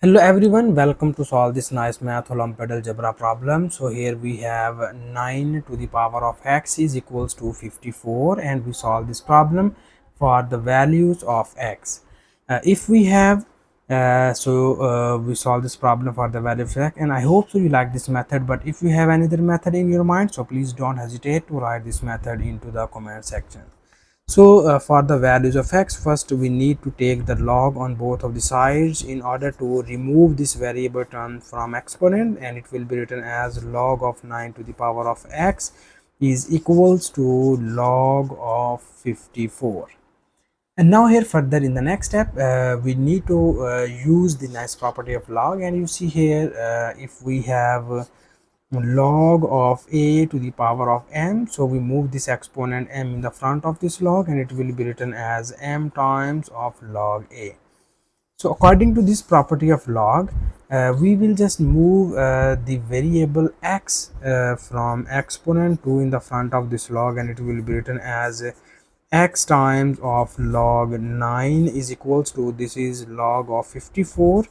Hello everyone, welcome to solve this nice math Olympiad algebra problem. So here we have 9 to the power of x is equals to 54, and we solve this problem for the values of x. If we have we solve this problem for the value of x, and I hope so you like this method. But if you have another method in your mind, so please don't hesitate to write this method into the comment section. So for the values of x, first we need to take the log on both of the sides in order to remove this variable term from exponent, and it will be written as log of 9 to the power of x is equals to log of 54. And now here further in the next step we need to use the nice property of log, and you see here if we have log of a to the power of m, so we move this exponent m in the front of this log, and it will be written as m times of log a. So according to this property of log, we will just move the variable x from exponent to in the front of this log, and it will be written as x times of log 9 is equals to, this is log of 54,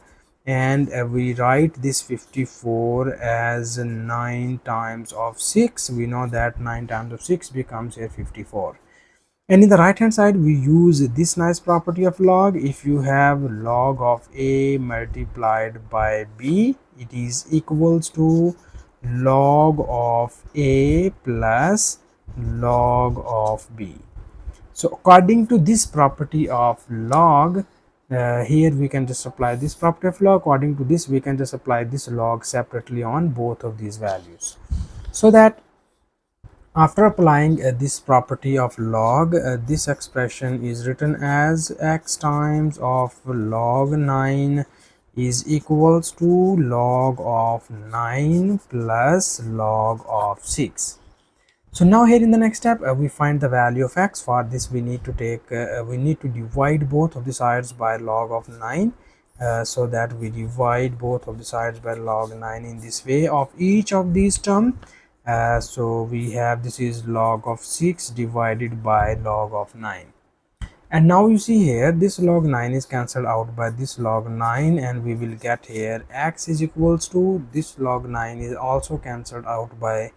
and we write this 54 as 9 times of 6. We know that 9 times of 6 becomes here 54. And in the right hand side we use this nice property of log. If you have log of a multiplied by b, it is equals to log of a plus log of b. So according to this property of log, here we can just apply this property of log. According to this, we can just apply this log separately on both of these values, so that after applying this property of log, this expression is written as x times of log 9 is equals to log of 9 plus log of 6. So now here in the next step we find the value of x. For this we need to divide both of the sides by log of 9, so that we divide both of the sides by log 9 in this way of each of these terms. So we have, this is log of 6 divided by log of 9, and now you see here this log 9 is cancelled out by this log 9, and we will get here x is equals to, this log 9 is also cancelled out by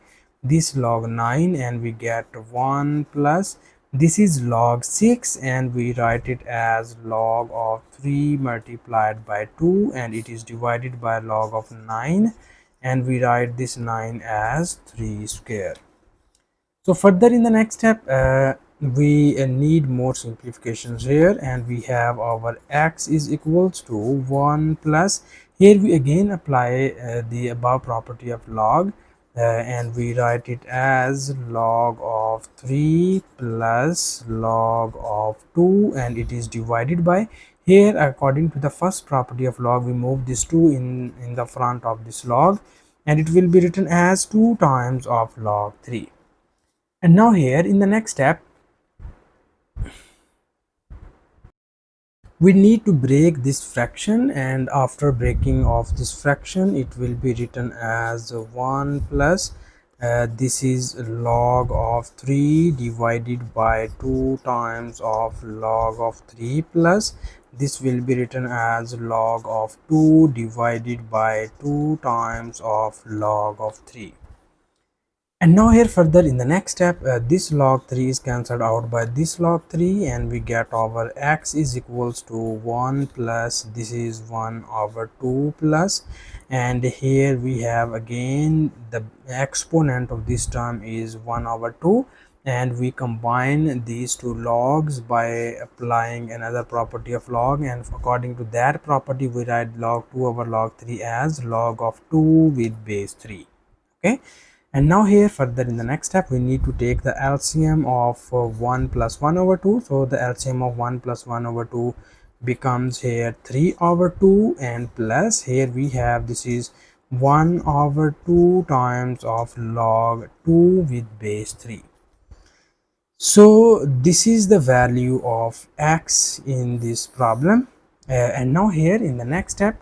this log 9, and we get 1 plus, this is log 6, and we write it as log of 3 multiplied by 2, and it is divided by log of 9, and we write this 9 as 3 square. So further in the next step we need more simplifications here, and we have our x is equals to 1 plus, here we again apply the above property of log, and we write it as log of 3 plus log of 2, and it is divided by, here according to the first property of log we move this 2 in the front of this log, and it will be written as 2 times of log 3. And now here in the next step we need to break this fraction, and after breaking of this fraction it will be written as 1 plus this is log of 3 divided by 2 times of log of 3 plus, this will be written as log of 2 divided by 2 times of log of 3. And now here further in the next step this log 3 is cancelled out by this log 3, and we get our x is equals to 1 plus, this is 1 over 2 plus, and here we have again the exponent of this term is 1 over 2, and we combine these two logs by applying another property of log, and according to that property we write log 2 over log 3 as log of 2 with base 3. Okay. And now here further in the next step we need to take the LCM of 1 plus 1 over 2. So the LCM of 1 plus 1 over 2 becomes here 3 over 2, and plus here we have, this is 1 over 2 times of log 2 with base 3. So this is the value of x in this problem. And now here in the next step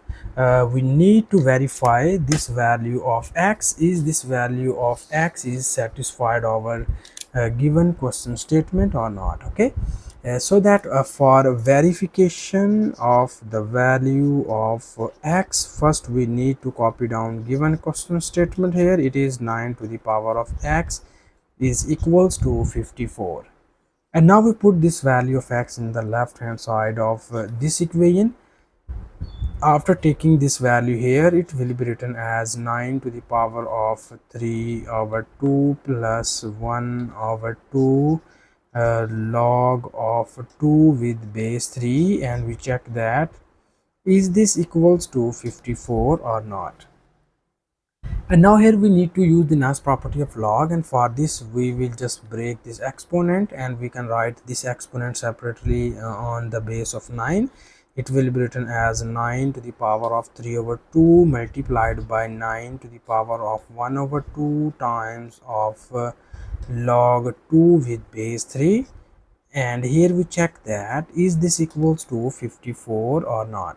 we need to verify this value of x, is this value of x is satisfied our given question statement or not. Okay, So that for verification of the value of x, first we need to copy down given question statement. Here it is 9 to the power of x is equals to 54, and now we put this value of x in the left hand side of this equation. After taking this value here, it will be written as 9 to the power of 3 over 2 plus 1 over 2 log of 2 with base 3, and we check that is this equals to 54 or not. And now here we need to use the nice property of log, and for this we will just break this exponent, and we can write this exponent separately on the base of 9. It will be written as 9 to the power of 3 over 2 multiplied by 9 to the power of 1 over 2 times of log 2 with base 3, and here we check that is this equals to 54 or not.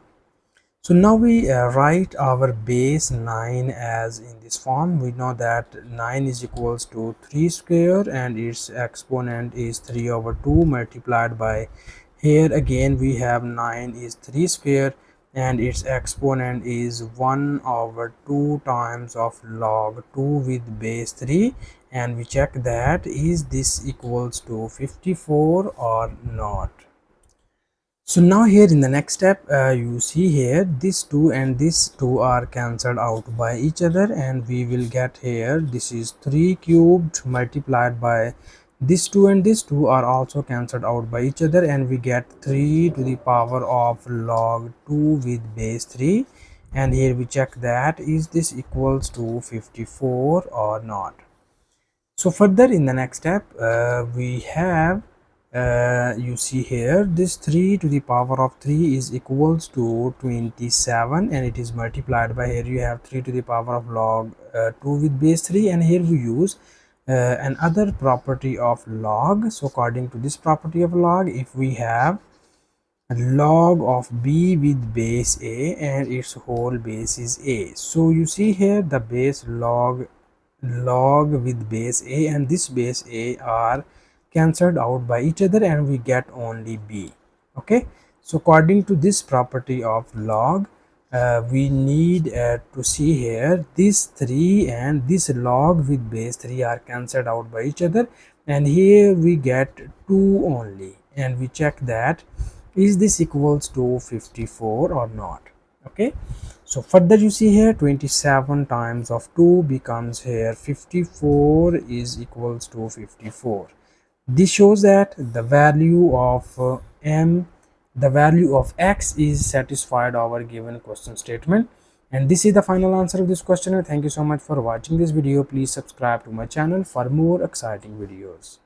So now we write our base 9 as in this form. We know that 9 is equals to 3 square and its exponent is 3 over 2 multiplied by, here again we have 9 is 3 square and its exponent is 1 over 2 times of log 2 with base 3, and we check that is this equals to 54 or not. So now here in the next step, you see here this 2 and this 2 are cancelled out by each other, and we will get here this is 3 cubed multiplied by this 2 and this 2 are also cancelled out by each other, and we get 3 to the power of log 2 with base 3, and here we check that is this equals to 54 or not. So further in the next step, we have you see here this 3 to the power of 3 is equals to 27, and it is multiplied by, here you have 3 to the power of log 2 with base 3, and here we use another property of log. So according to this property of log, if we have log of b with base a and its whole base is a, so you see here the base log with base a and this base a are cancelled out by each other, and we get only b. Okay, so according to this property of log, we need to see here this 3 and this log with base 3 are cancelled out by each other, and here we get 2 only, and we check that is this equals to 54 or not. Okay, so further you see here 27 times of 2 becomes here 54 is equals to 54. This shows that the value of the value of x is satisfied our given question statement, and this is the final answer of this question. And thank you so much for watching this video. Please subscribe to my channel for more exciting videos.